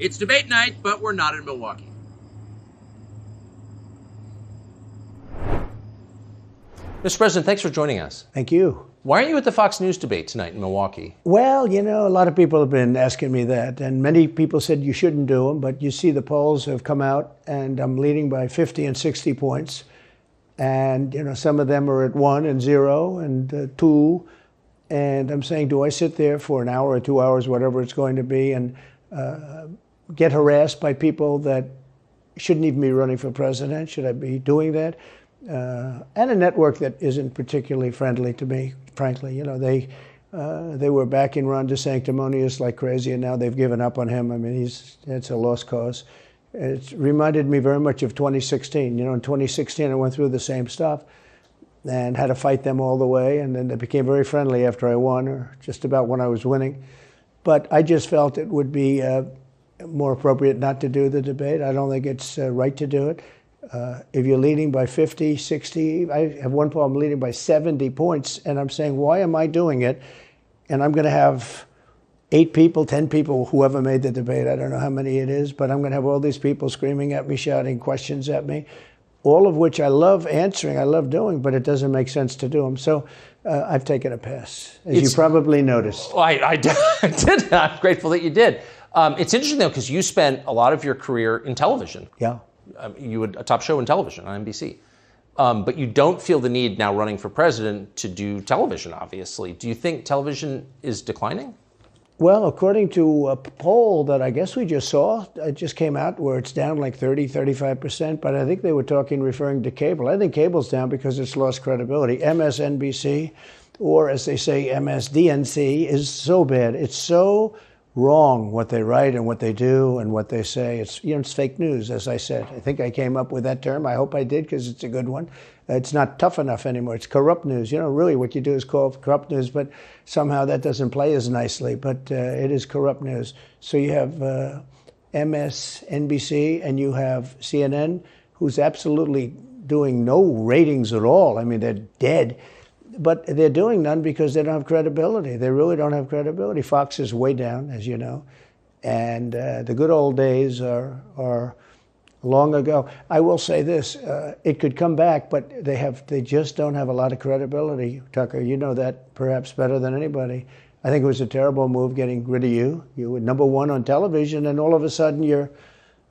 It's debate night, but we're not in Milwaukee. Mr. President, thanks for joining us. Thank you. Why aren't you at the Fox News debate tonight in Milwaukee? Well, a lot of people have been asking me that, and many people said you shouldn't do them, but you see the polls have come out, and I'm leading by 50 and 60 points. And, some of them are at 1 and 0 and 2. And I'm saying, do I sit there for an hour or 2 hours, whatever it's going to be, and get harassed by people that shouldn't even be running for president? Should I be doing that? And a network that isn't particularly friendly to me, frankly. They were backing Ron DeSanctimonious like crazy, and now they've given up on him. I mean, it's a lost cause. It reminded me very much of 2016. In 2016, I went through the same stuff and had to fight them all the way, and then they became very friendly after I won, or just about when I was winning. But I just felt it would be more appropriate not to do the debate. I don't think it's right to do it. If you're leading by 50, 60, I have one problem leading by 70 points, and I'm saying, why am I doing it? And I'm going to have 8 people, 10 people, whoever made the debate, I don't know how many it is, but I'm going to have all these people screaming at me, shouting questions at me, all of which I love answering, I love doing, but it doesn't make sense to do them. So I've taken a pass, as you probably noticed. Well, I did. I'm grateful that you did. It's interesting, though, because you spent a lot of your career in television. Yeah. You had a top show in television on NBC. But you don't feel the need now running for president to do television, obviously. Do you think television is declining? Well, according to a poll that I guess we just saw, it just came out where it's down like 30, 35%, but I think they were referring to cable. I think cable's down because it's lost credibility. MSNBC, or as they say, MSDNC, is so bad. It's so wrong what they write and what they do and what they say. It's fake news, as I said. I think I came up with that term. I hope I did, because it's a good one. It's not tough enough anymore. It's corrupt news. Really what you do is call it corrupt news, but somehow that doesn't play as nicely. But it is corrupt news. So you have MSNBC and you have CNN, who's absolutely doing no ratings at all. I mean, they're dead. But they're doing none because they don't have credibility. They really don't have credibility. Fox is way down, as you know. And the good old days are long ago. I will say this, it could come back, but they just don't have a lot of credibility, Tucker. You know that perhaps better than anybody. I think it was a terrible move getting rid of you. You were number one on television, and all of a sudden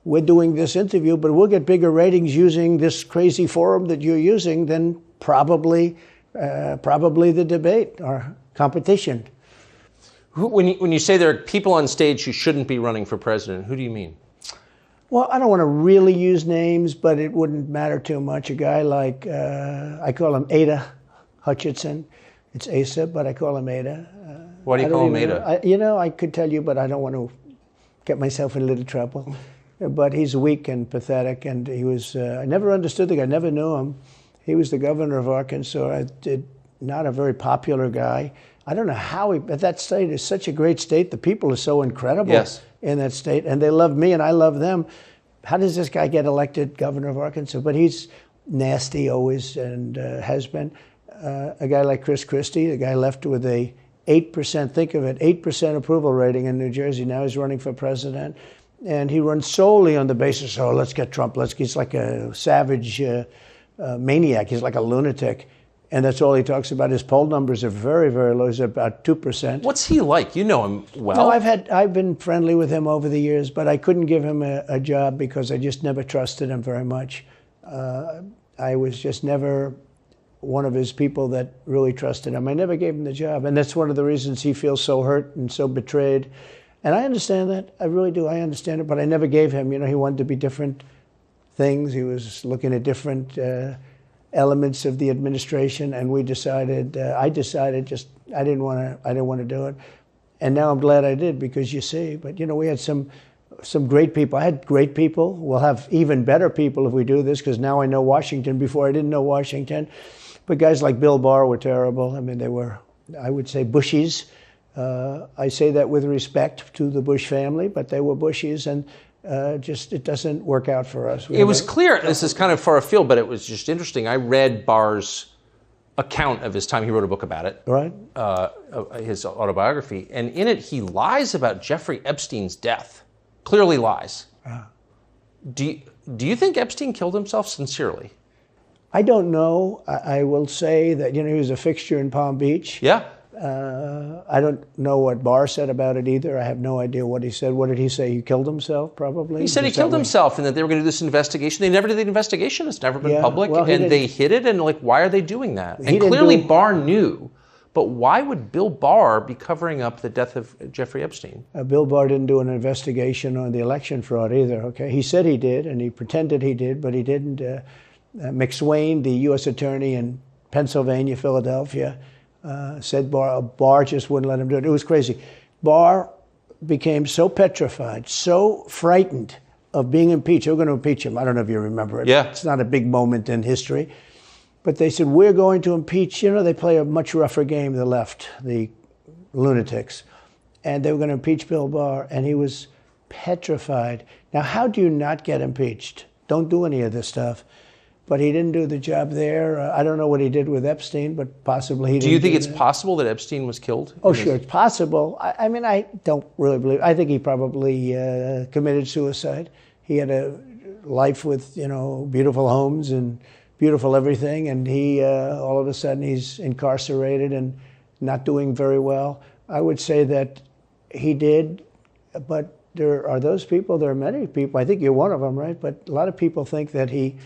we're doing this interview, but we'll get bigger ratings using this crazy forum that you're using than probably the debate or competition. When you say there are people on stage who shouldn't be running for president, who do you mean? Well, I don't want to really use names, but it wouldn't matter too much. A guy like, I call him Ada Hutchinson. It's Asa, but I call him Ada. Why do you call him Ada? I could tell you, but I don't want to get myself in a little trouble. But he's weak and pathetic, and he was, I never understood the guy, never knew him. He was the governor of Arkansas, not a very popular guy. I don't know how but that state is such a great state. The people are so incredible in that state, and they love me and I love them. How does this guy get elected governor of Arkansas? But he's nasty always, and has been. A guy like Chris Christie, the guy left with a 8%, think of it, 8% approval rating in New Jersey. Now he's running for president. And he runs solely on the basis, let's get Trump. He's like a savage maniac. He's like a lunatic. And that's all he talks about. His poll numbers are very, very low. He's about 2%. What's he like? You know him well. No, I've been friendly with him over the years, but I couldn't give him a job because I just never trusted him very much. I was just never one of his people that really trusted him. I never gave him the job. And that's one of the reasons he feels so hurt and so betrayed. And I understand that. I really do. I understand it. But I never gave him. He wanted to be different things. He was looking at different elements of the administration, and I decided I didn't want to do it. And now I'm glad I did, because you see, but we had some great people. I had great people. We'll have even better people if we do this, because now I know Washington. Before I didn't know Washington. But guys like Bill Barr were terrible. I mean, they were, I would say, Bushies. I say that with respect to the Bush family, but they were Bushies, and it doesn't work out for us. It was clear, this is kind of far afield, but it was just interesting. I read Barr's account of his time. He wrote a book about it. Right. His autobiography. And in it, he lies about Jeffrey Epstein's death. clearly lies. Do you think Epstein killed himself sincerely? I don't know. I will say that, he was a fixture in Palm Beach. Yeah. I don't know what Barr said about it either. I have no idea what he said. What did he say? He killed himself, probably? He said he killed himself and that they were going to do this investigation. They never did the investigation. It's never been public. Well, and they hid it. And why are they doing that? And clearly Barr knew. But why would Bill Barr be covering up the death of Jeffrey Epstein? Bill Barr didn't do an investigation on the election fraud either, okay? He said he did, and he pretended he did, but he didn't. McSwain, the U.S. attorney in Pennsylvania, Philadelphia, said Barr just wouldn't let him do it. It was crazy. Barr became so petrified, so frightened of being impeached. They were going to impeach him. I don't know if you remember it. Yeah. It's not a big moment in history. But they said, we're going to impeach. They play a much rougher game, the left, the lunatics. And they were going to impeach Bill Barr, and he was petrified. Now, how do you not get impeached? Don't do any of this stuff. But he didn't do the job there. I don't know what he did with Epstein, but possibly he didn't. Do you think it's possible that Epstein was killed? Oh, sure, it's possible. I mean, I don't really believe. I think he probably committed suicide. He had a life with, beautiful homes and beautiful everything, and he all of a sudden he's incarcerated and not doing very well. I would say that he did, but there are those people. There are many people. I think you're one of them, right? But a lot of people think that he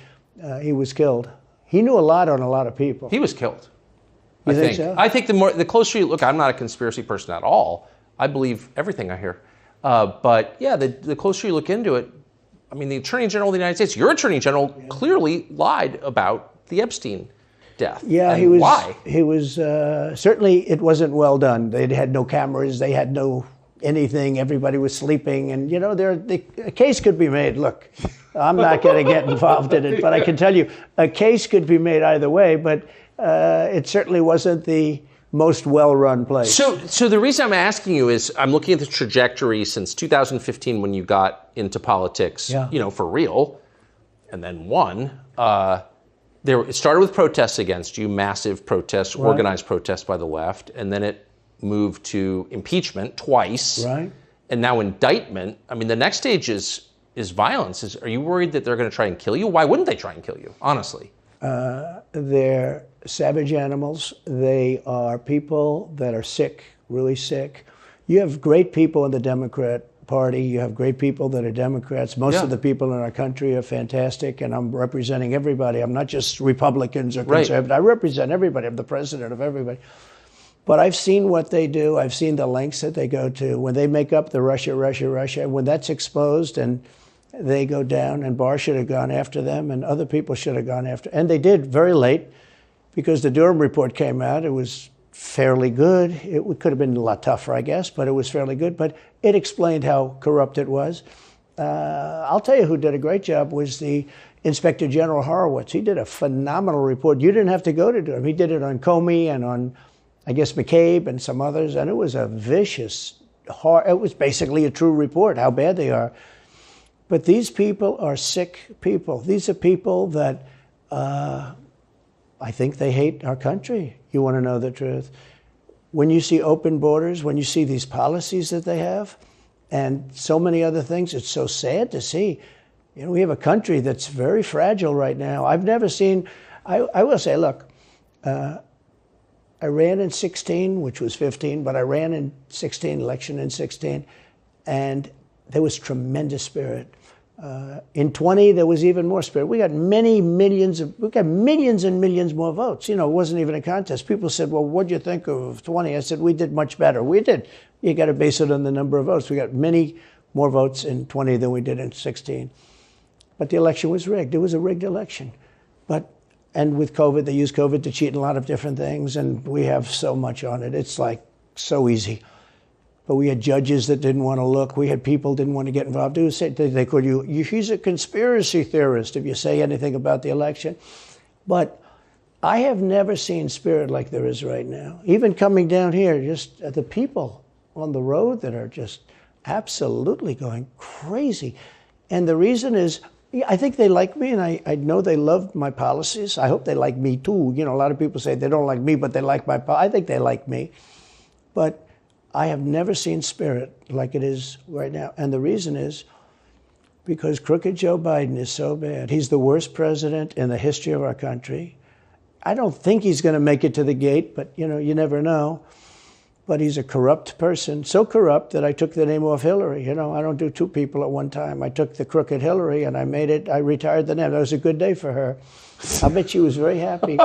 was killed. He knew a lot on a lot of people. He was killed. You think so? I think the closer you look, I'm not a conspiracy person at all. I believe everything I hear. But yeah, the closer you look into it, I mean, the Attorney General of the United States, your Attorney General, clearly lied about the Epstein death. Yeah, and he was. Why? He was certainly. It wasn't well done. They had no cameras. They had no anything. Everybody was sleeping, and a case could be made. Look, I'm not going to get involved in it, but I can tell you a case could be made either way. But it certainly wasn't the most well-run place. So the reason I'm asking you is I'm looking at the trajectory since 2015 when you got into politics, for real, and then won. It started with protests against you, massive protests, right. Organized protests by the left, and then it moved to impeachment twice, right? And now indictment. I mean, the next stage is violence. Are you worried that they're going to try and kill you? Why wouldn't they try and kill you, honestly? They're savage animals. They are people that are sick, really sick. You have great people in the Democrat Party. You have great people that are Democrats. Most of the people in our country are fantastic, and I'm representing everybody. I'm not just Republicans or conservatives. Right. I represent everybody. I'm the president of everybody. But I've seen what they do. I've seen the lengths that they go to. When they make up the Russia, when that's exposed and they go down, and Barr should have gone after them, and other people should have gone after. And they did very late, because the Durham report came out. It was fairly good. It could have been a lot tougher, I guess, but it was fairly good. But it explained how corrupt it was. I'll tell you who did a great job was the Inspector General Horowitz. He did a phenomenal report. You didn't have to go to Durham. He did it on Comey and on, I guess, McCabe and some others, and it was a vicious, it was basically a true report, how bad they are. But these people are sick people. These are people that I think they hate our country. You want to know the truth. When you see open borders, when you see these policies that they have, and so many other things, it's so sad to see. We have a country that's very fragile right now. I've never seen, I will say, look, I ran in 16, which was 15, but I ran in 16, election in 16, and there was tremendous spirit. In 20, there was even more spirit. We got millions and millions more votes. It wasn't even a contest. People said, well, what'd you think of 20? I said, we did much better. We did. You got to base it on the number of votes. We got many more votes in 20 than we did in 16. But the election was rigged. It was a rigged election. And with COVID, they used COVID to cheat in a lot of different things, and we have so much on it. It's so easy. But we had judges that didn't want to look. We had people didn't want to get involved. They called you, he's a conspiracy theorist if you say anything about the election. But I have never seen spirit like there is right now. Even coming down here, just the people on the road that are just absolutely going crazy. And the reason is, I think they like me, and I know they love my policies. I hope they like me too. A lot of people say they don't like me, but they like my policies. I think they like me. But I have never seen spirit like it is right now. And the reason is because crooked Joe Biden is so bad. He's the worst president in the history of our country. I don't think he's going to make it to the gate, but you never know. But he's a corrupt person, so corrupt that I took the name off Hillary. I don't do two people at one time. I took the crooked Hillary and I retired the name. That was a good day for her. I bet she was very happy.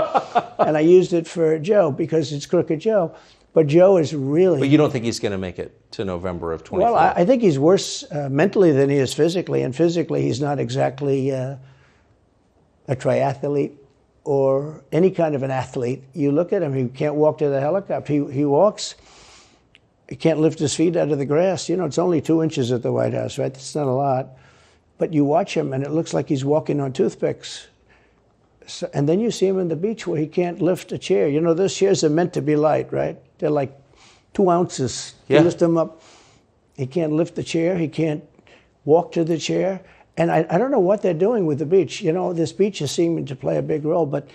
And I used it for Joe because it's crooked Joe. But Joe is really... But you don't think he's going to make it to November of 24? Well, I think he's worse mentally than he is physically. And physically, he's not exactly a triathlete or any kind of an athlete. You look at him, he can't walk to the helicopter. He walks, he can't lift his feet out of the grass. It's only 2 inches at the White House, right? That's not a lot. But you watch him, and it looks like he's walking on toothpicks. So, and then you see him on the beach where he can't lift a chair. Those chairs are meant to be light, right? They're like 2 ounces. Yeah. You lift them up. He can't lift the chair. He can't walk to the chair. And I don't know what they're doing with the beach. This beach is seeming to play a big role, but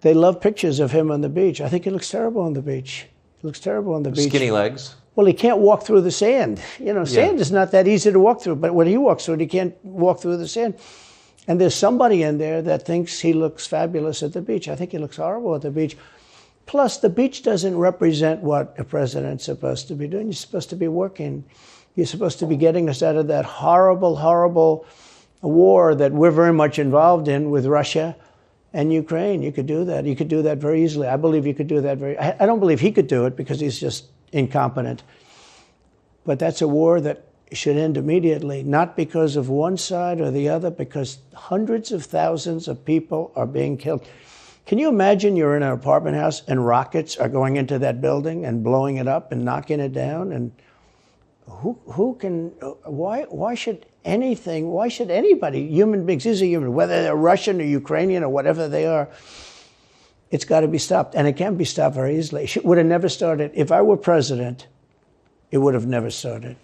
they love pictures of him on the beach. I think he looks terrible on the beach. He looks terrible on the beach. Skinny legs. Well, he can't walk through the sand. Sand is not that easy to walk through, but when he walks through it, he can't walk through the sand. And there's somebody in there that thinks he looks fabulous at the beach. I think he looks horrible at the beach. Plus, the beach doesn't represent what a president's supposed to be doing. You're supposed to be working. You're supposed to be getting us out of that horrible, horrible war that we're very much involved in with Russia and Ukraine. You could do that. You could do that very easily. I believe you could do that I don't believe he could do it because he's just incompetent. But that's a war that should end immediately, not because of one side or the other, because hundreds of thousands of people are being killed. Can you imagine you're in an apartment house and rockets are going into that building and blowing it up and knocking it down? And why should anybody, human beings, these are human, whether they're Russian or Ukrainian or whatever they are, it's got to be stopped. And it can be stopped very easily. It would have never started. If I were president, it would have never started.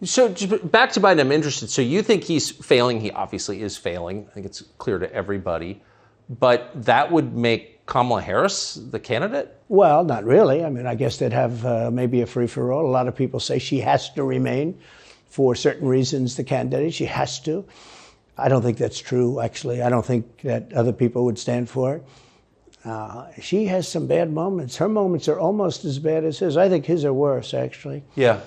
So back to Biden, I'm interested. So you think he's failing? He obviously is failing. I think it's clear to everybody. But that would make Kamala Harris the candidate? Well, not really. I guess they'd have maybe a free-for-all. A lot of people say she has to remain for certain reasons, the candidate. She has to. I don't think that's true, actually. I don't think that other people would stand for it. She has some bad moments. Her moments are almost as bad as his. I think his are worse, actually. Yeah.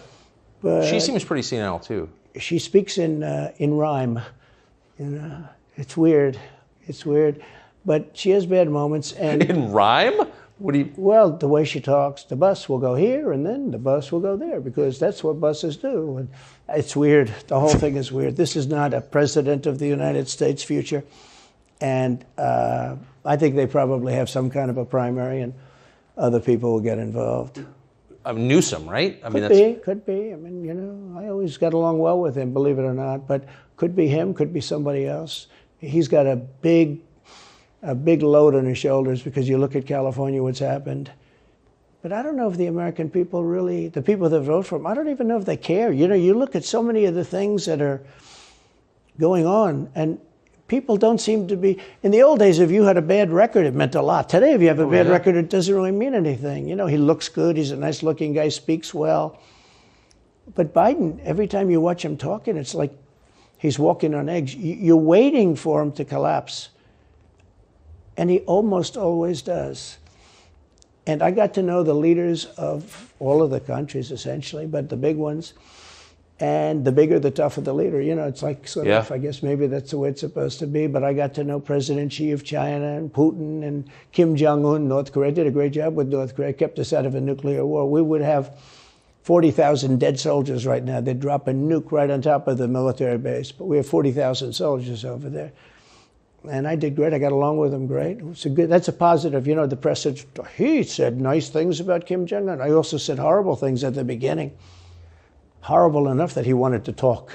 But she seems pretty senile, too. She speaks in rhyme. It's weird. It's weird. But she has bad moments. And in rhyme? What do you... Well, the way she talks, the bus will go here and then the bus will go there because that's what buses do. And it's weird. The whole thing is weird. This is not a president of the United States future. And I think they probably have some kind of a primary and other people will get involved. Newsom, right? Could be. I always got along well with him, believe it or not. But could be him, could be somebody else. He's got a big load on his shoulders because you look at California, what's happened. But I don't know if the American people really, the people that vote for him, I don't even know if they care. You look at so many of the things that are going on, and people don't seem to be, in the old days, if you had a bad record, it meant a lot. Today, if you have a bad record, it doesn't really mean anything. He looks good, he's a nice looking guy, speaks well. But Biden, every time you watch him talking, it's like he's walking on eggs. You're waiting for him to collapse. And he almost always does. And I got to know the leaders of all of the countries, essentially, but the big ones. And the bigger, the tougher the leader. It's like sort of, I guess maybe that's the way it's supposed to be. But I got to know President Xi of China and Putin and Kim Jong-un, North Korea. Did a great job with North Korea, kept us out of a nuclear war. We would have 40,000 dead soldiers right now. They'd drop a nuke right on top of the military base. But we have 40,000 soldiers over there. And I did great. I got along with him great. That's a positive. The press said, he said nice things about Kim Jong-un. I also said horrible things at the beginning. Horrible enough that he wanted to talk.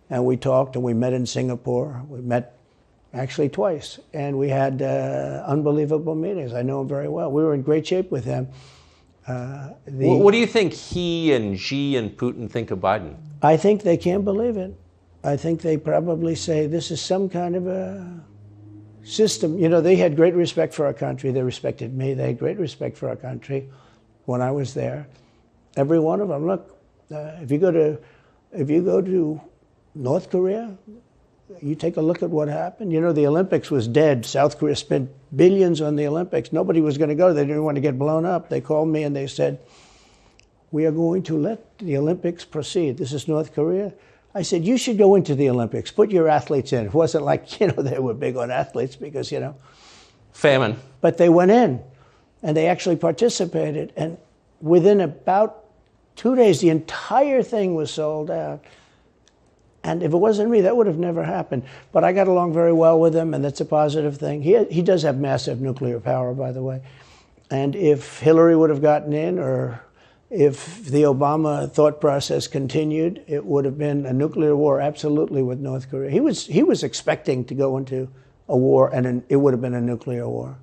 And we talked and we met in Singapore. We met actually twice. And we had unbelievable meetings. I know him very well. We were in great shape with him. What do you think he and Xi and Putin think of Biden? I think they can't believe it. I think they probably say this is some kind of a system. They had great respect for our country. They respected me. They had great respect for our country when I was there. Every one of them. Look, if you go to North Korea, you take a look at what happened. You know, the Olympics was dead. South Korea spent billions on the Olympics. Nobody was going to go. They didn't want to get blown up. They called me and they said, we are going to let the Olympics proceed. This is North Korea. I said, you should go into the Olympics. Put your athletes in. It wasn't like, they were big on athletes because, famine. But they went in and they actually participated. And within about 2 days, the entire thing was sold out. And if it wasn't me, that would have never happened. But I got along very well with him, and that's a positive thing. He does have massive nuclear power, by the way. And if Hillary would have gotten in, or if the Obama thought process continued, it would have been a nuclear war, absolutely, with North Korea. He was expecting to go into a war, and it would have been a nuclear war.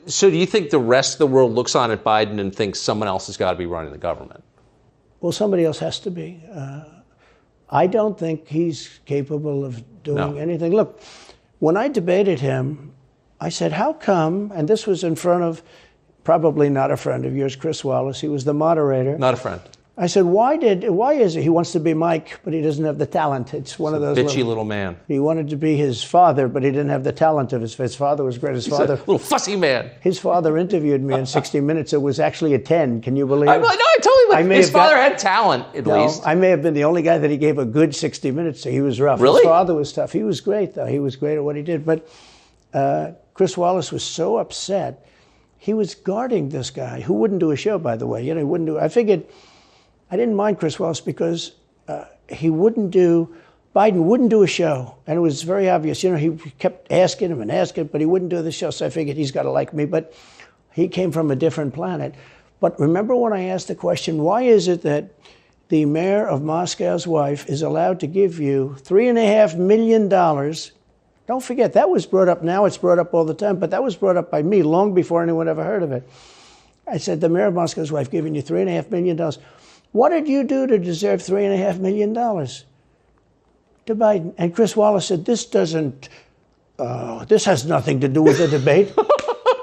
So do you think the rest of the world looks on at Biden and thinks someone else has got to be running the government? Well, somebody else has to be. I don't think he's capable of doing anything. Look, when I debated him, I said, how come, and this was in front of probably not a friend of yours, Chris Wallace. He was the moderator. Not a friend. I said, why is it he wants to be Mike, but he doesn't have the talent? It's one of those bitchy little man. He wanted to be his father, but he didn't have the talent of his father was great. His father, a little fussy man. His father interviewed me in 60 Minutes. It was actually a 10. Can you believe it? No, I totally believe his father had talent, at least. I may have been the only guy that he gave a good 60 Minutes to. He was rough. Really? His father was tough. He was great, though. He was great at what he did. But Chris Wallace was so upset. He was guarding this guy who wouldn't do a show, by the way. He wouldn't do. I figured I didn't mind Chris Wallace because Biden wouldn't do a show. And it was very obvious. He kept asking him and asking, but he wouldn't do the show. So I figured he's got to like me. But he came from a different planet. But remember when I asked the question, why is it that the mayor of Moscow's wife is allowed to give you $3.5 million? Don't forget, that was brought up. Now it's brought up all the time, but that was brought up by me long before anyone ever heard of it. I said, the mayor of Moscow's wife giving you $3.5 million. What did you do to deserve $3.5 million? To Biden. And Chris Wallace said, this has nothing to do with the debate.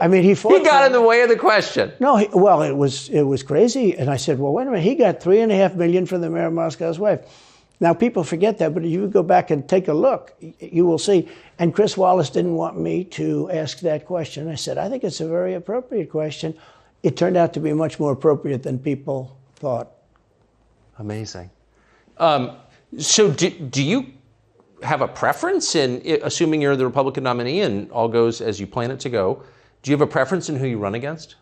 I mean, he got in the way of the question. No, it was crazy. And I said, well, wait a minute. He got $3.5 million from the mayor of Moscow's wife. Now, people forget that, but if you go back and take a look, you will see. And Chris Wallace didn't want me to ask that question. I said, I think it's a very appropriate question. It turned out to be much more appropriate than people thought. Amazing. So do you have a preference in, assuming you're the Republican nominee and all goes as you plan it to go, do you have a preference in who you run against?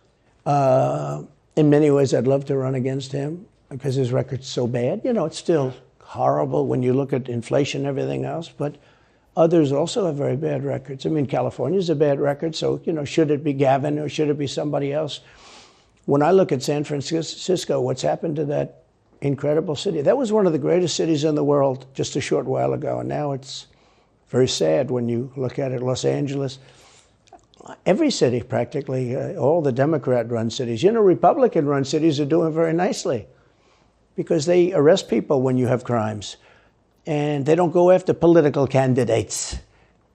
In many ways, I'd love to run against him because his record's so bad. It's still horrible when you look at inflation and everything else, but others also have very bad records. I mean, California's a bad record, so, should it be Gavin or should it be somebody else? When I look at San Francisco, what's happened to that incredible city? That was one of the greatest cities in the world just a short while ago, and now it's very sad when you look at it. Los Angeles, every city practically, all the Democrat-run cities. Republican-run cities are doing very nicely because they arrest people when you have crimes. And they don't go after political candidates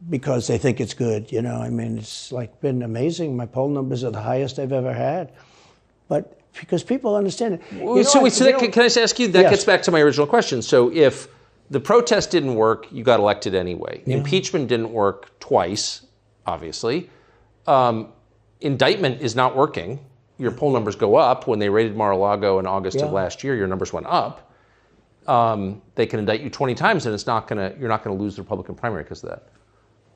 because they think it's good. It's been amazing. My poll numbers are the highest I've ever had. But because people understand it. Can I just ask you, that gets back to my original question. So if the protest didn't work, you got elected anyway. Yeah. Impeachment didn't work twice, obviously. Indictment is not working. Your poll numbers go up. When they raided Mar-a-Lago in August of last year, your numbers went up. They can indict you 20 times, and you're not going to lose the Republican primary because of that.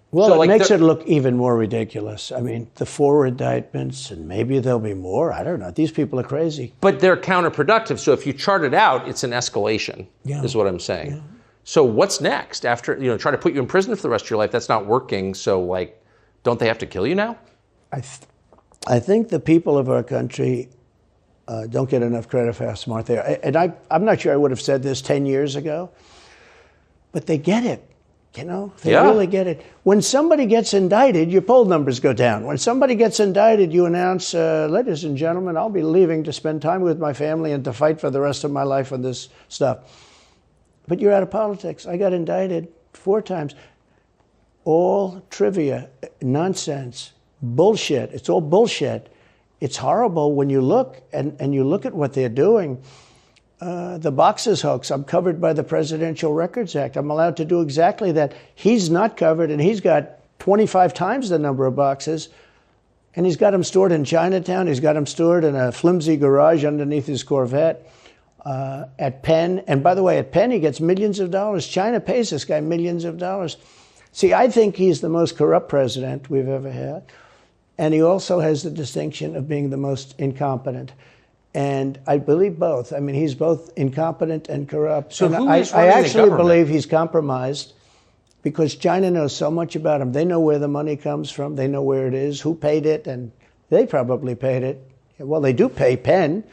Well, so it makes it look even more ridiculous. I mean, the 4 indictments, and maybe there'll be more. I don't know. These people are crazy. But they're counterproductive. So if you chart it out, it's an escalation, is what I'm saying. Yeah. So what's next? After, try to put you in prison for the rest of your life, that's not working. So, don't they have to kill you now? I think the people of our country don't get enough credit for how smart they are. And I'm not sure I would have said this 10 years ago, but they get it. They really get it. When somebody gets indicted, your poll numbers go down. When somebody gets indicted, you announce, ladies and gentlemen, I'll be leaving to spend time with my family and to fight for the rest of my life on this stuff. But you're out of politics. I got indicted 4 times. All trivia, nonsense, bullshit. It's all bullshit. it's horrible when you look and you look at what they're doing. The boxes hoax, I'm covered by the Presidential Records Act. I'm allowed to do exactly that. He's not covered, and he's got 25 times the number of boxes, and he's got them stored in Chinatown. He's got them stored in a flimsy garage underneath his Corvette at Penn. And by the way, at Penn, he gets millions of dollars. China pays this guy millions of dollars. See, I think he's the most corrupt president we've ever had. And he also has the distinction of being the most incompetent. And I believe both. I mean, he's both incompetent and corrupt. So and I actually believe he's compromised because China knows so much about him. They know where the money comes from. They know where it is, who paid it, and they probably paid it. Well, they do pay Penn,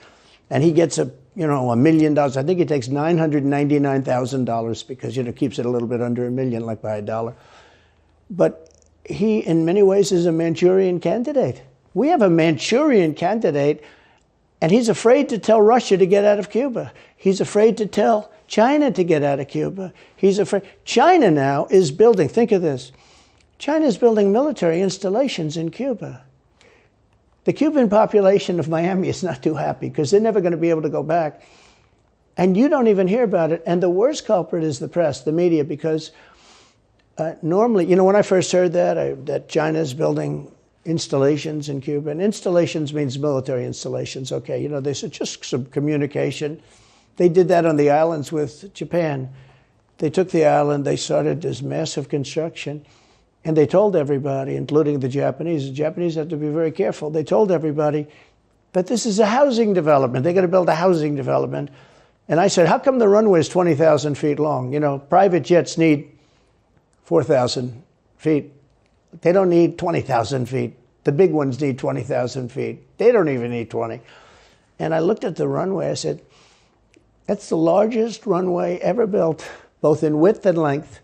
and he gets $1 million. I think he takes $999,000 because, keeps it a little bit under $1 million, like by $1. But he, in many ways, is a Manchurian candidate. We have a Manchurian candidate, and he's afraid to tell Russia to get out of Cuba. He's afraid to tell China to get out of Cuba. He's afraid. China now is building, think of this, China is building military installations in Cuba. The Cuban population of Miami is not too happy because they're never going to be able to go back. And you don't even hear about it. And the worst culprit is the press, the media, because normally, when I first heard that China's building installations in Cuba, and installations means military installations, okay, they said just some communication. They did that on the islands with Japan. They took the island, they started this massive construction, and they told everybody, including the Japanese have to be very careful. They told everybody that this is a housing development. They're going to build a housing development. And I said, how come the runway is 20,000 feet long? Private jets need 4,000 feet. They don't need 20,000 feet. The big ones need 20,000 feet. They don't even need 20. And I looked at the runway. I said, that's the largest runway ever built, both in width and length,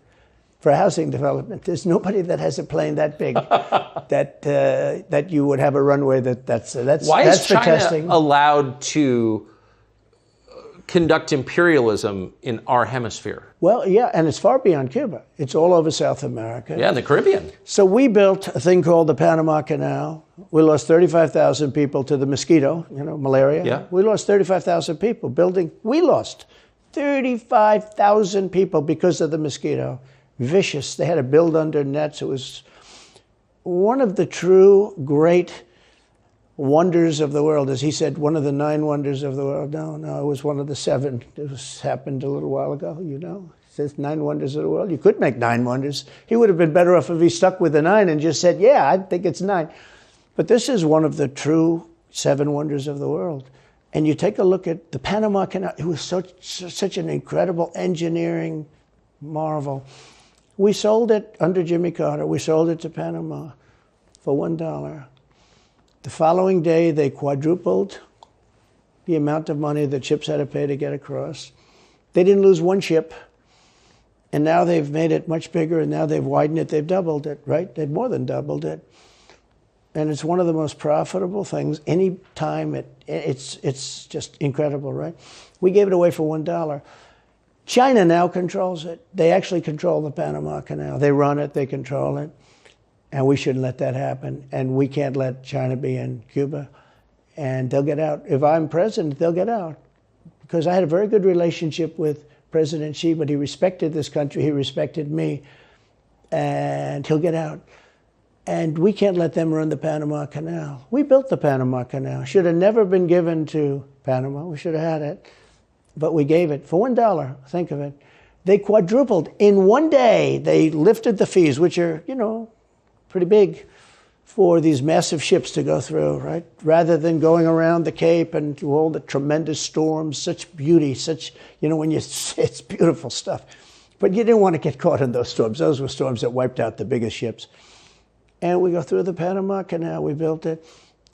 for housing development. There's nobody that has a plane that big that you would have a runway that's Why is for China testing. allowed to conduct imperialism in our hemisphere? Well, yeah, and it's far beyond Cuba. It's all over South America. Yeah, in the Caribbean. So we built a thing called the Panama Canal. We lost 35,000 people to the mosquito, malaria. Yeah. We lost 35,000 people building. We lost 35,000 people because of the mosquito. Vicious. They had to build under nets. It was one of the true great wonders of the world. As he said, one of the 9 wonders of the world. No, it was one of the 7. It happened a little while ago, It says 9 wonders of the world. You could make 9 wonders. He would have been better off if he stuck with the 9 and just said, yeah, I think it's 9. But this is one of the true 7 wonders of the world. And you take a look at the Panama Canal. It was such an incredible engineering marvel. We sold it under Jimmy Carter. We sold it to Panama for $1. The following day, they quadrupled the amount of money that ships had to pay to get across. They didn't lose one ship. And now they've made it much bigger, and now they've widened it. They've doubled it, right? They've more than doubled it. And it's one of the most profitable things. Any time it's just incredible, right? We gave it away for $1. China now controls it. They actually control the Panama Canal. They run it, they control it. And we shouldn't let that happen. And we can't let China be in Cuba. And they'll get out. If I'm president, they'll get out. Because I had a very good relationship with President Xi, but he respected this country, he respected me, and he'll get out. And we can't let them run the Panama Canal. We built the Panama Canal. Should have never been given to Panama. We should have had it. But we gave it for $1. Think of it. They quadrupled. In one day, they lifted the fees, which are, pretty big, for these massive ships to go through, right? Rather than going around the Cape and through all the tremendous storms, such beauty, it's beautiful stuff. But you didn't want to get caught in those storms. Those were storms that wiped out the biggest ships. And we go through the Panama Canal, we built it,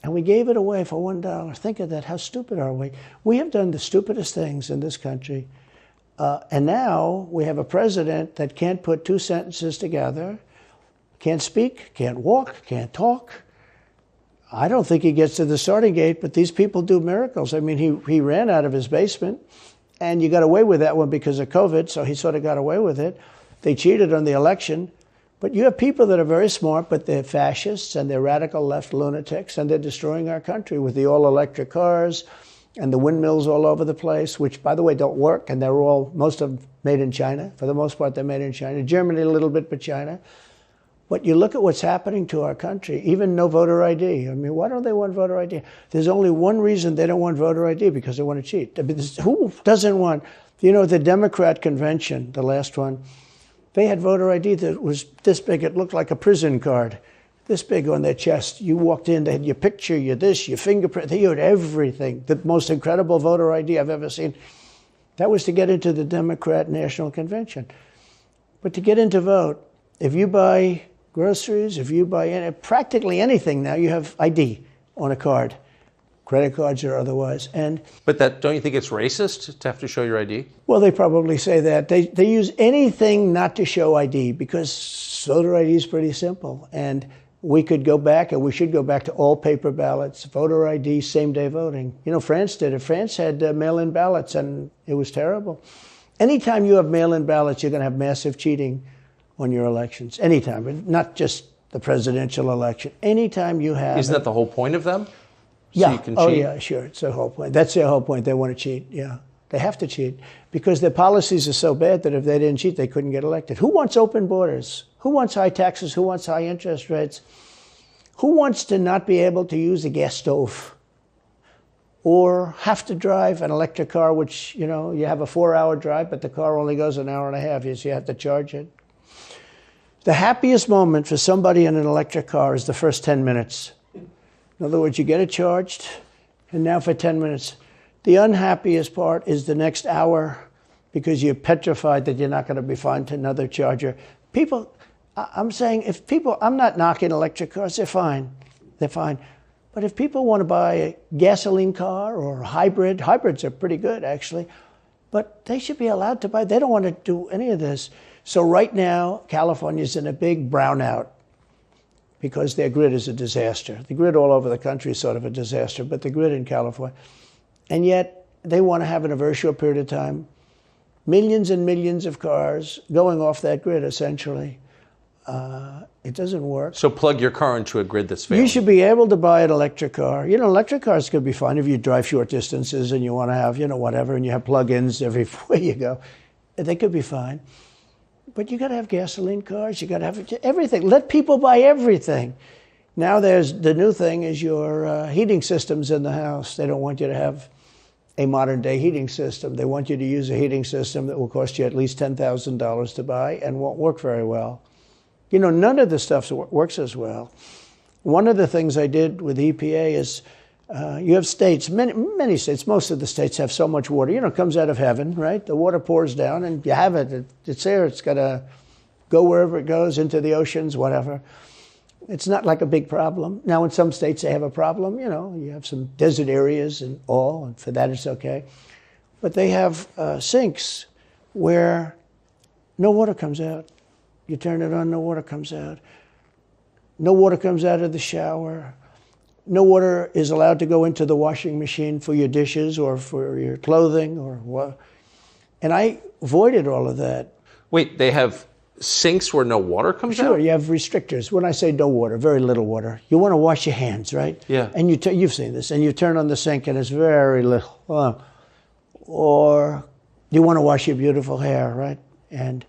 and we gave it away for $1. Think of that, how stupid are we? We have done the stupidest things in this country. And now we have a president that can't put 2 sentences together, can't speak, can't walk, can't talk. I don't think he gets to the starting gate, but these people do miracles. I mean, he ran out of his basement, and you got away with that one because of COVID, so he sort of got away with it. They cheated on the election. But you have people that are very smart, but they're fascists and they're radical left lunatics, and they're destroying our country with the all-electric cars and the windmills all over the place, which, by the way, don't work, and they're all, most of them made in China. For the most part, they're made in China. Germany a little bit, but China. But you look at what's happening to our country, even no voter ID. I mean, why don't they want voter ID? There's only one reason they don't want voter ID, because they want to cheat. I mean, who doesn't want, you know, the Democrat convention, the last one, they had voter ID that was this big. It looked like a prison card, this big on their chest. You walked in, they had your picture, your this, your fingerprint. They had everything. The most incredible voter ID I've ever seen. That was to get into the Democrat National Convention. But to get into vote, if you buy groceries, if you buy practically anything now, you have ID on a card, credit cards or otherwise. But don't you think it's racist to have to show your ID? Well, they probably say that. They use anything not to show ID, because voter ID is pretty simple. And we could go back, and we should go back to all paper ballots, voter ID, same-day voting. You know, France did it. France had mail-in ballots, and it was terrible. Anytime you have mail-in ballots, you're going to have massive cheating on your elections. Anytime, not just the presidential election. Anytime you have... Isn't that the whole point of them? So yeah. you can Oh, cheat? yeah, sure. It's the whole point. That's their whole point. They want to cheat, yeah. They have to cheat because their policies are so bad that if they didn't cheat, they couldn't get elected. Who wants open borders? Who wants high taxes? Who wants high interest rates? Who wants to not be able to use a gas stove or have to drive an electric car, which, you know, you have a 4-hour drive, but the car only goes an hour and a half, so you have to charge it. The happiest moment for somebody in an electric car is the first 10 minutes. In other words, you get it charged, and now for 10 minutes. The unhappiest part is the next hour, because you're petrified that you're not going to be found another charger. People, I'm saying, if people, I'm not knocking electric cars, they're fine. They're fine. But if people want to buy a gasoline car or a hybrid, hybrids are pretty good, actually, but they should be allowed to buy. They don't want to do any of this. So right now, California's in a big brownout because their grid is a disaster. The grid all over the country is sort of a disaster, but the grid in California. And yet, they want to have, in a very short period of time, millions and millions of cars going off that grid, essentially. It doesn't work. So plug your car into a grid that's failing. You should be able to buy an electric car. You know, electric cars could be fine if you drive short distances and you want to have, you know, whatever, and you have plug-ins everywhere you go. They could be fine. But you got to have gasoline cars. You got to have everything. Let people buy everything. Now there's the new thing is your heating systems in the house. They don't want you to have a modern day heating system. They want you to use a heating system that will cost you at least $10,000 to buy and won't work very well. You know, none of the stuff works as well. One of the things I did with EPA is you have states, many states, most of the states have so much water. You know, it comes out of heaven, right? The water pours down and you have it. It's there. It's got to go wherever it goes, into the oceans, whatever. It's not like a big problem. Now, in some states, they have a problem. You know, you have some desert areas and all, and for that, it's okay. But they have sinks where no water comes out. You turn it on, no water comes out. No water comes out of the shower. No water is allowed to go into the washing machine for your dishes or for your clothing or what. And I avoided all of that. Wait, they have sinks where no water comes out? Sure, you have restrictors. When I say no water, very little water. You want to wash your hands, right? Yeah. And you've seen this, and you turn on the sink and it's very little. Or you want to wash your beautiful hair, right? And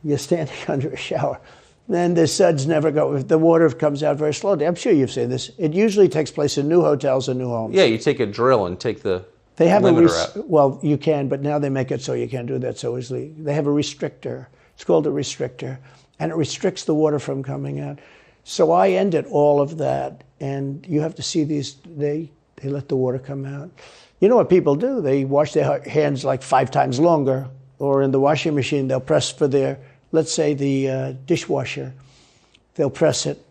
you're standing under a shower. Then the suds never go. The water comes out very slowly. I'm sure you've seen this. It usually takes place in new hotels and new homes. Yeah, you take a drill and take the they have limiter out. Well, you can, but now they make it so you can't do that so easily. They have a restrictor. It's called a restrictor, and it restricts the water from coming out. So I ended all of that, and you have to see these. They let the water come out. You know what people do? They wash their hands like 5 times longer, or in the washing machine, they'll press for their. Let's say the dishwasher, they'll press it,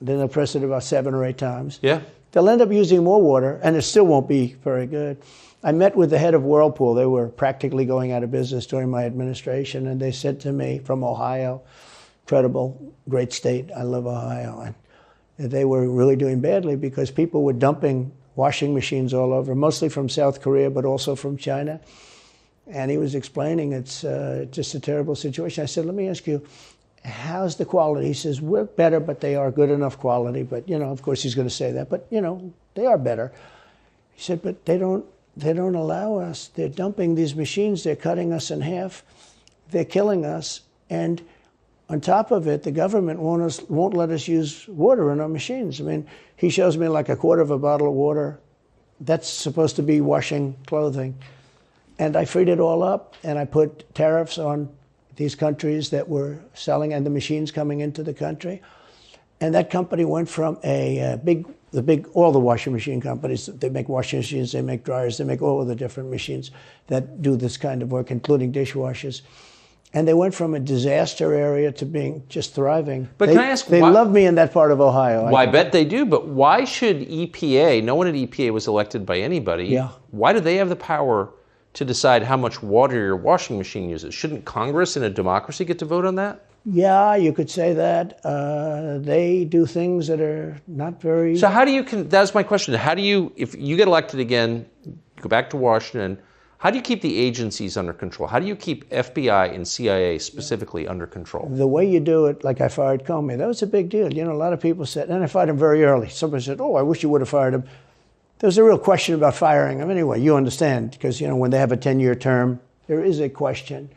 then they'll press it about 7 or 8 times. Yeah. They'll end up using more water, and it still won't be very good. I met with the head of Whirlpool. They were practically going out of business during my administration, and they said to me, from Ohio, incredible, great state, I love Ohio, and they were really doing badly because people were dumping washing machines all over, mostly from South Korea, but also from China. And he was explaining it's just a terrible situation. I said, let me ask you, how's the quality? He says, we're better, but they are good enough quality. But, of course he's going to say that. But, they are better. He said, but they don't allow us. They're dumping these machines. They're cutting us in half. They're killing us. And on top of it, the government won't let us use water in our machines. I mean, he shows me like a quarter of a bottle of water. That's supposed to be washing clothing. And I freed it all up, and I put tariffs on these countries that were selling and the machines coming into the country. And that company went from all the washing machine companies, they make washing machines, they make dryers, they make all of the different machines that do this kind of work, including dishwashers. And they went from a disaster area to being just thriving. But can I ask, they love me in that part of Ohio. Well, I bet they do, but why should EPA, no one at EPA was elected by anybody, why do they have the power to decide how much water your washing machine uses? Shouldn't Congress in a democracy get to vote on that? Yeah, you could say that. They do things that are not very... So how do you, that's my question, how do you, if you get elected again, go back to Washington, how do you keep the agencies under control? How do you keep FBI and CIA specifically under control? The way you do it, like I fired Comey, that was a big deal. A lot of people said, and I fired him very early. Somebody said, oh, I wish you would have fired him. There was a real question about firing him. Anyway, you understand, because, when they have a 10-year term, there is a question.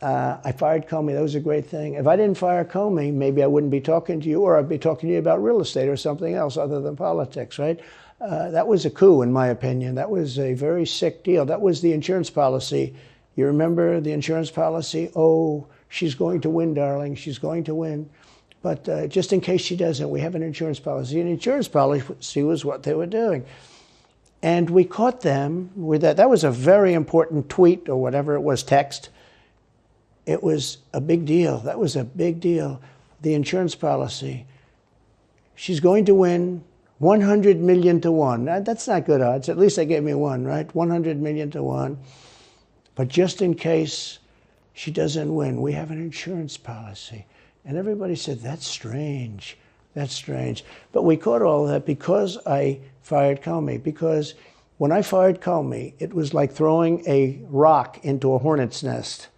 I fired Comey. That was a great thing. If I didn't fire Comey, maybe I wouldn't be talking to you, or I'd be talking to you about real estate or something else other than politics, right? That was a coup, in my opinion. That was a very sick deal. That was the insurance policy. You remember the insurance policy? Oh, she's going to win, darling. She's going to win. But just in case she doesn't, we have an insurance policy. An insurance policy was what they were doing. And we caught them with that. That was a very important tweet or whatever it was, text. It was a big deal. That was a big deal. The insurance policy. She's going to win 100 million to 1. That's not good odds. At least they gave me one, right? 100 million to 1. But just in case she doesn't win, we have an insurance policy. And everybody said, that's strange. That's strange. But we caught all of that because I fired Comey. Because when I fired Comey, it was like throwing a rock into a hornet's nest,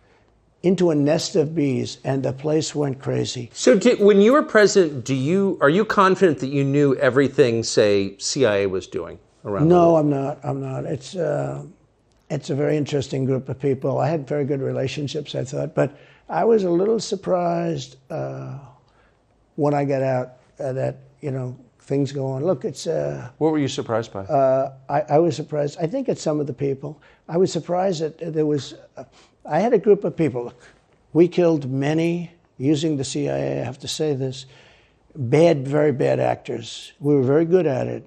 into a nest of bees, and the place went crazy. So when you were president, are you confident that you knew everything, say, CIA was doing around the world? No, I'm not. It's a very interesting group of people. I had very good relationships, I thought. But I was a little surprised when I got out that, things go on. Look, it's... What were you surprised by? I was surprised. I think it's some of the people. I was surprised that there was... I had a group of people. Look, we killed many, using the CIA, I have to say this, very bad actors. We were very good at it.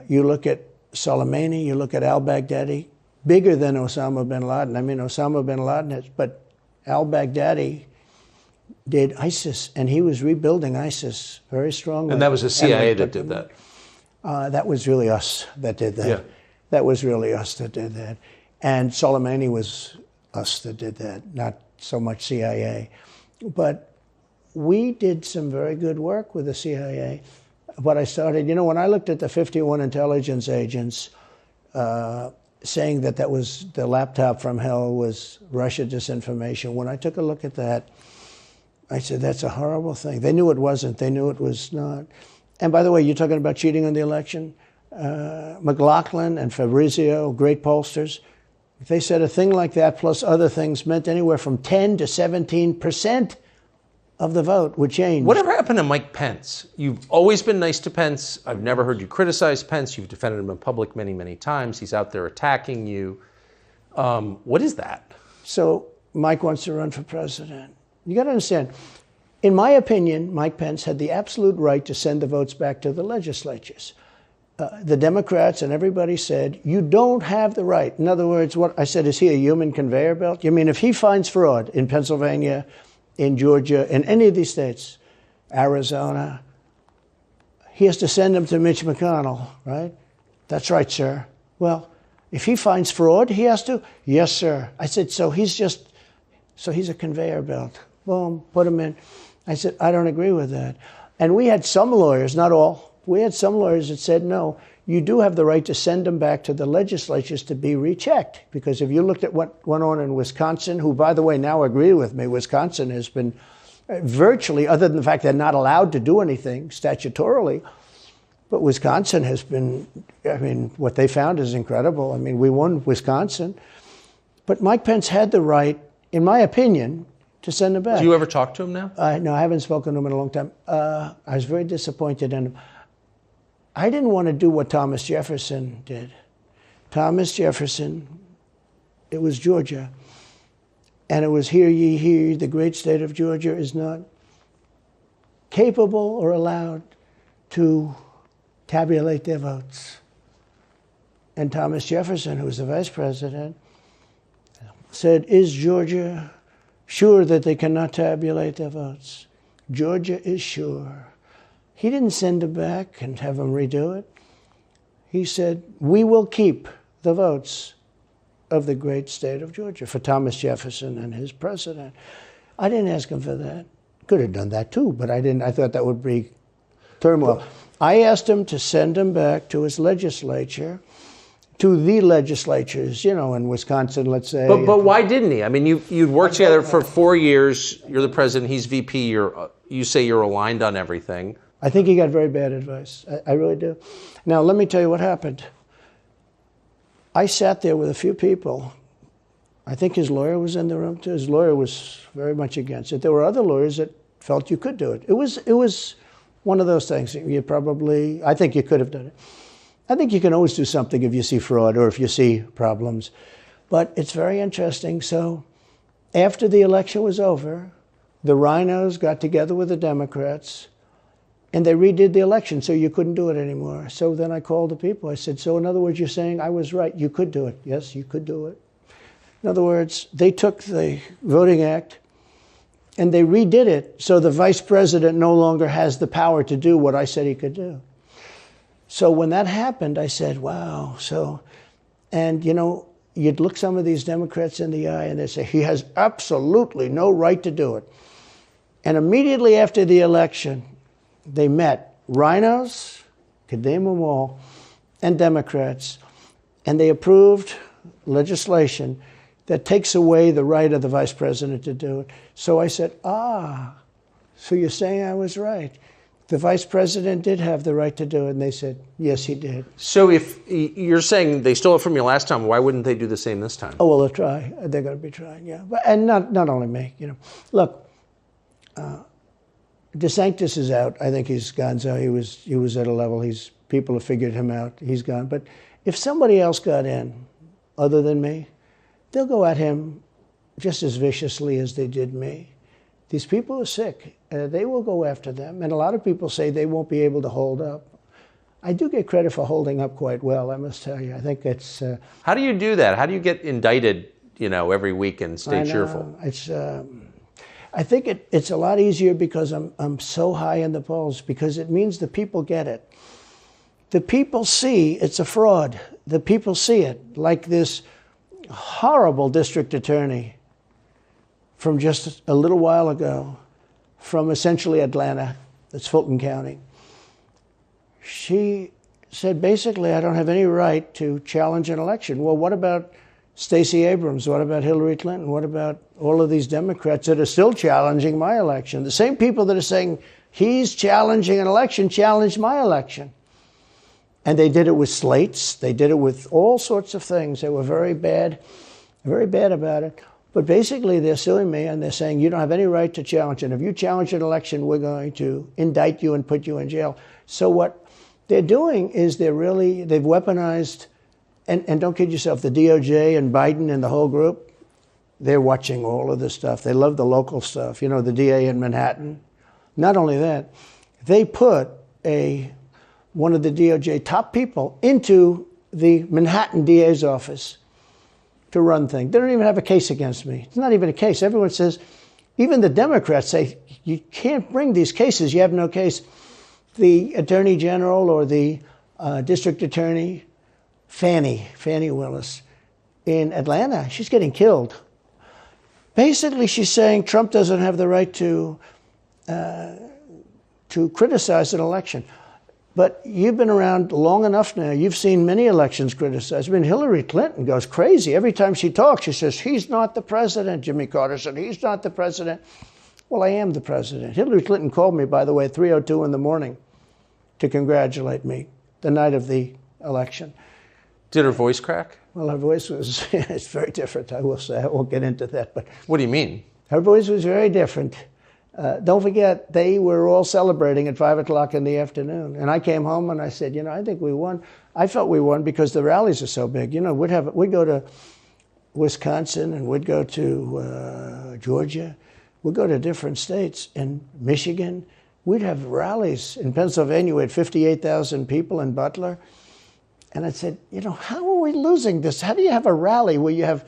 You look at Soleimani, you look at al-Baghdadi, bigger than Osama bin Laden. I mean, Osama bin Laden, but al-Baghdadi did ISIS, and he was rebuilding ISIS very strongly. And that was the CIA that did that? That was really us that did that. Yeah. That was really us that did that. And Soleimani was us that did that, not so much CIA. But we did some very good work with the CIA. What I started, when I looked at the 51 intelligence agents saying that was the laptop from hell was Russia disinformation, when I took a look at that, I said, that's a horrible thing. They knew it wasn't. They knew it was not. And by the way, you're talking about cheating on the election? McLaughlin and Fabrizio, great pollsters, they said a thing like that plus other things meant anywhere from 10 to 17% of the vote would change. Whatever happened to Mike Pence? You've always been nice to Pence. I've never heard you criticize Pence. You've defended him in public many, many times. He's out there attacking you. What is that? So Mike wants to run for president. You got to understand, in my opinion, Mike Pence had the absolute right to send the votes back to the legislatures. The Democrats and everybody said, you don't have the right. In other words, what I said, is he a human conveyor belt? You mean if he finds fraud in Pennsylvania, in Georgia, in any of these states, Arizona, he has to send them to Mitch McConnell, right? That's right, sir. Well, if he finds fraud, he has to? Yes, sir. I said, so he's a conveyor belt. Boom, put him in. I said, I don't agree with that. And we had some lawyers, not all, we had some lawyers that said, no, you do have the right to send them back to the legislatures to be rechecked. Because if you looked at what went on in Wisconsin, who, by the way, now agree with me, Wisconsin has been virtually, other than the fact they're not allowed to do anything statutorily. But Wisconsin has been, I mean, what they found is incredible. I mean, we won Wisconsin. But Mike Pence had the right, in my opinion, to send him back. Do you ever talk to him now? No, I haven't spoken to him in a long time. I was very disappointed in him. I didn't want to do what Thomas Jefferson did. Thomas Jefferson, it was Georgia. And it was, hear ye, hear ye, the great state of Georgia is not capable or allowed to tabulate their votes. And Thomas Jefferson, who was the vice president, said, is Georgia sure that they cannot tabulate their votes? Georgia is sure. He didn't send it back and have them redo it. He said, we will keep the votes of the great state of Georgia for Thomas Jefferson and his president. I didn't ask him for that. Could have done that too, but I didn't. I thought that would be turmoil. I asked him to send him back to his legislature, to the legislatures, you know, in Wisconsin, let's say. But why didn't he? I mean, you'd worked together for 4 years. You're the president. He's VP. You say you're aligned on everything. I think he got very bad advice. I really do. Now, let me tell you what happened. I sat there with a few people. I think his lawyer was in the room too. His lawyer was very much against it. There were other lawyers that felt you could do it. It was one of those things. I think you could have done it. I think you can always do something if you see fraud or if you see problems. But it's very interesting. So after the election was over, the rhinos got together with the Democrats and they redid the election, so you couldn't do it anymore. So then I called the people. I said, so in other words, you're saying I was right. You could do it. Yes, you could do it. In other words, they took the Voting Act and they redid it so the vice president no longer has the power to do what I said he could do. So when that happened, I said, wow. And you know, you'd look some of these Democrats in the eye and they'd say, he has absolutely no right to do it. And immediately after the election, they met rhinos, could name them all, and Democrats, and they approved legislation that takes away the right of the vice president to do it. So I said, so you're saying I was right. The vice president did have the right to do it, and they said, yes, he did. So if you're saying they stole it from you last time, why wouldn't they do the same this time? Oh, well, they'll try. They're going to be trying, yeah. And not only me, you know. Look, DeSantis is out. I think he's gone. So he was at a level. People have figured him out. He's gone. But if somebody else got in, other than me, they'll go at him just as viciously as they did me. These people are sick. They will go after them. And a lot of people say they won't be able to hold up. I do get credit for holding up quite well, I must tell you. I think it's... How do you do that? How do you get indicted, you know, every week and stay cheerful? I think it's a lot easier because I'm so high in the polls, because it means the people get it. The people see it's a fraud. The people see it, like this horrible district attorney from just a little while ago, from essentially Atlanta, that's Fulton County. She said, basically, I don't have any right to challenge an election. Well, what about Stacey Abrams? What about Hillary Clinton? What about all of these Democrats that are still challenging my election? The same people that are saying he's challenging an election challenged my election. And they did it with slates. They did it with all sorts of things. They were very bad about it. But basically, they're suing me, and they're saying, you don't have any right to challenge it. If you challenge an election, we're going to indict you and put you in jail. So what they're doing is they've weaponized, and don't kid yourself, the DOJ and Biden and the whole group, they're watching all of this stuff. They love the local stuff. You know, the DA in Manhattan. Not only that, they put one of the DOJ top people into the Manhattan DA's office to run things. They don't even have a case against me. It's not even a case. Everyone says, even the Democrats say, you can't bring these cases. You have no case. The Attorney General or the District Attorney, Fannie Willis, in Atlanta, she's getting killed. Basically, she's saying Trump doesn't have the right to criticize an election. But you've been around long enough now. You've seen many elections criticized. I mean, Hillary Clinton goes crazy. Every time she talks, she says, he's not the president. Jimmy Carter said, he's not the president. Well, I am the president. Hillary Clinton called me, by the way, at 3:02 in the morning to congratulate me the night of the election. Did her voice crack? Well, her voice was, it's very different, I will say. I won't get into that. But what do you mean? Her voice was very different. Don't forget, they were all celebrating at 5 o'clock in the afternoon. And I came home and I said, I think we won. I felt we won because the rallies are so big. We'd go to Wisconsin and we'd go to Georgia. We'd go to different states. In Michigan, we'd have rallies. In Pennsylvania, we had 58,000 people in Butler. And I said, how are we losing this? How do you have a rally where you have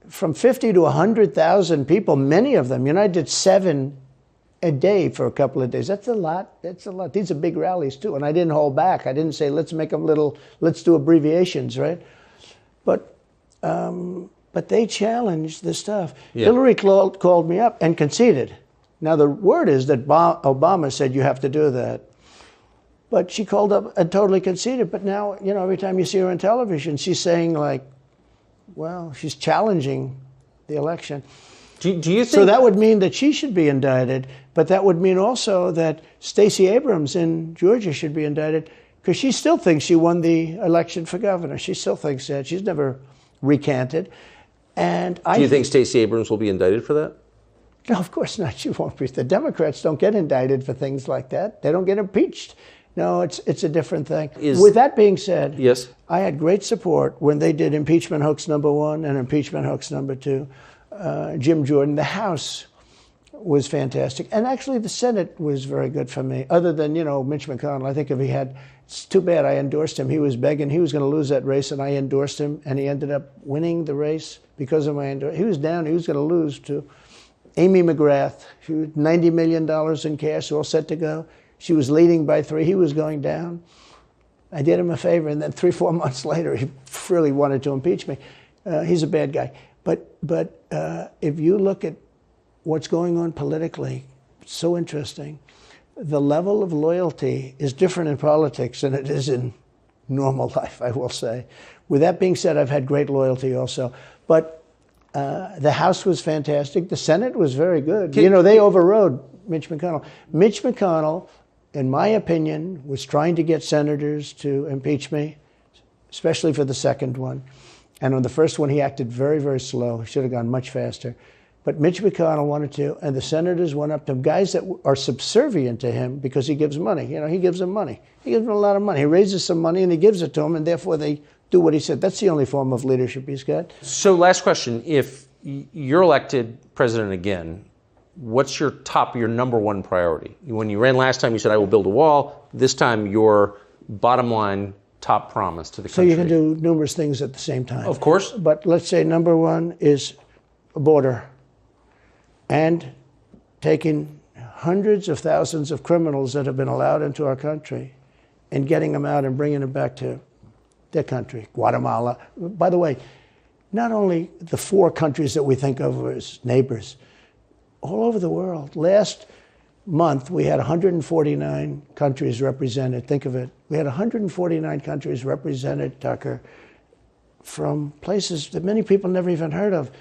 from 50 to 100,000 people, many of them? I did 7 a day for a couple of days. That's a lot. That's a lot. These are big rallies, too. And I didn't hold back. I didn't say, let's make them let's do abbreviations, right? But they challenged the stuff. Yeah. Hillary called me up and conceded. Now, the word is that Obama said you have to do that. But she called up and totally conceded. But now, every time you see her on television, she's saying, she's challenging the election. Do you think... So that would mean that she should be indicted, but that would mean also that Stacey Abrams in Georgia should be indicted, because she still thinks she won the election for governor. She still thinks that. She's never recanted. And do you think Stacey Abrams will be indicted for that? No, of course not. She won't be. The Democrats don't get indicted for things like that. They don't get impeached. No, it's a different thing. With that being said, yes, I had great support when they did impeachment hoax number 1 and impeachment hoax number 2. Jim Jordan, the House was fantastic. And actually the Senate was very good for me, other than, Mitch McConnell. I think it's too bad I endorsed him. He was begging, he was going to lose that race, and I endorsed him, and he ended up winning the race because of my endorsement. He was down, he was going to lose to Amy McGrath. She was $90 million in cash, all set to go. She was leading by 3. He was going down. I did him a favor, and then 3-4 months later, he really wanted to impeach me. He's a bad guy. But if you look at what's going on politically, it's so interesting. The level of loyalty is different in politics than it is in normal life, I will say. With that being said, I've had great loyalty also. But the House was fantastic. The Senate was very good. They overrode Mitch McConnell. Mitch McConnell, in my opinion, was trying to get senators to impeach me, especially for the second one. And on the first one, he acted very, very slow. He should have gone much faster. But Mitch McConnell wanted to, and the senators went up to him, guys that are subservient to him because he gives money. He gives them money. He gives them a lot of money. He raises some money and he gives it to them, and therefore they do what he said. That's the only form of leadership he's got. So last question. If you're elected president again, what's your number 1 priority? When you ran last time, you said, I will build a wall. This time, your bottom line top promise to the country. So you can do numerous things at the same time. Of course. But let's say number 1 is a border, and taking hundreds of thousands of criminals that have been allowed into our country and getting them out and bringing them back to their country, Guatemala. By the way, not only the 4 countries that we think of as neighbors, all over the world. Last month, we had 149 countries represented. Think of it. We had 149 countries represented, Tucker, from places that many people never even heard of,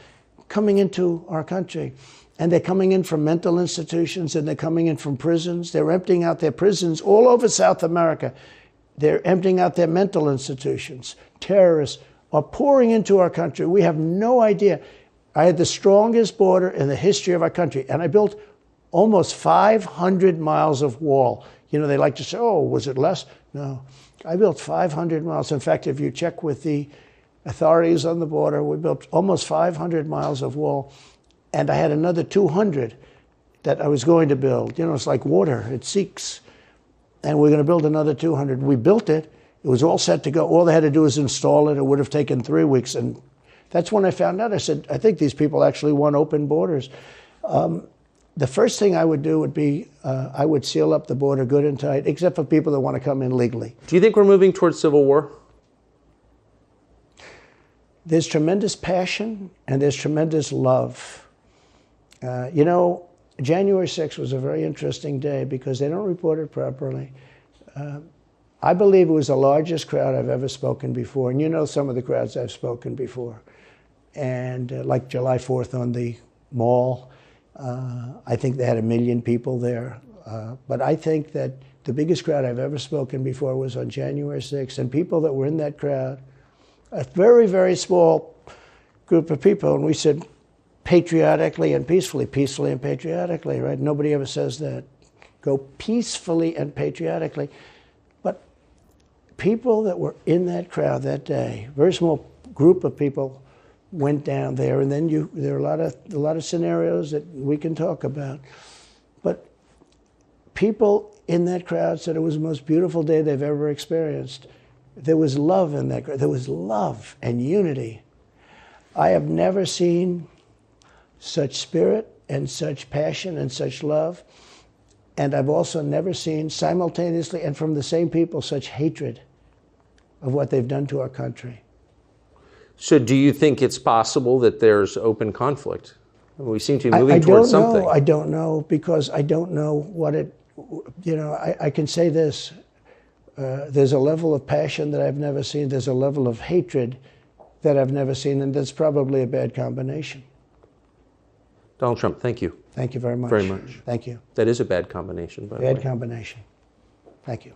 coming into our country. And they're coming in from mental institutions, and they're coming in from prisons. They're emptying out their prisons all over South America. They're emptying out their mental institutions. Terrorists are pouring into our country. We have no idea. I had the strongest border in the history of our country, and I built almost 500 miles of wall. They like to say, oh, was it less? No. I built 500 miles. In fact, if you check with the authorities on the border, we built almost 500 miles of wall, and I had another 200 that I was going to build. It's like water. It seeks. And we're going to build another 200. We built it. It was all set to go. All they had to do was install it. It would have taken 3 weeks. And that's when I found out. I said, I think these people actually want open borders. The first thing I would do would be I would seal up the border good and tight, except for people that want to come in legally. Do you think we're moving towards civil war? There's tremendous passion and there's tremendous love. January 6th was a very interesting day because they don't report it properly. I believe it was the largest crowd I've ever spoken before. And some of the crowds I've spoken before. And like July 4th on the Mall, I think they had 1 million people there. But I think that the biggest crowd I've ever spoken before was on January 6th, and people that were in that crowd, a very, very small group of people, and we said patriotically and peacefully and patriotically, right? Nobody ever says that. Go peacefully and patriotically. But people that were in that crowd that day, very small group of people went down there, and then there are a lot of scenarios that we can talk about. But people in that crowd said it was the most beautiful day they've ever experienced. There was love in that crowd. There was love and unity. I have never seen such spirit and such passion and such love. And I've also never seen simultaneously and from the same people such hatred of what they've done to our country. So do you think it's possible that there's open conflict? We seem to be moving towards something. I don't know, because I don't know what it, I can say this. There's a level of passion that I've never seen. There's a level of hatred that I've never seen, and that's probably a bad combination. Donald Trump, thank you. Thank you very much. Very much. Thank you. That is a bad combination, by the way. Bad combination. Thank you.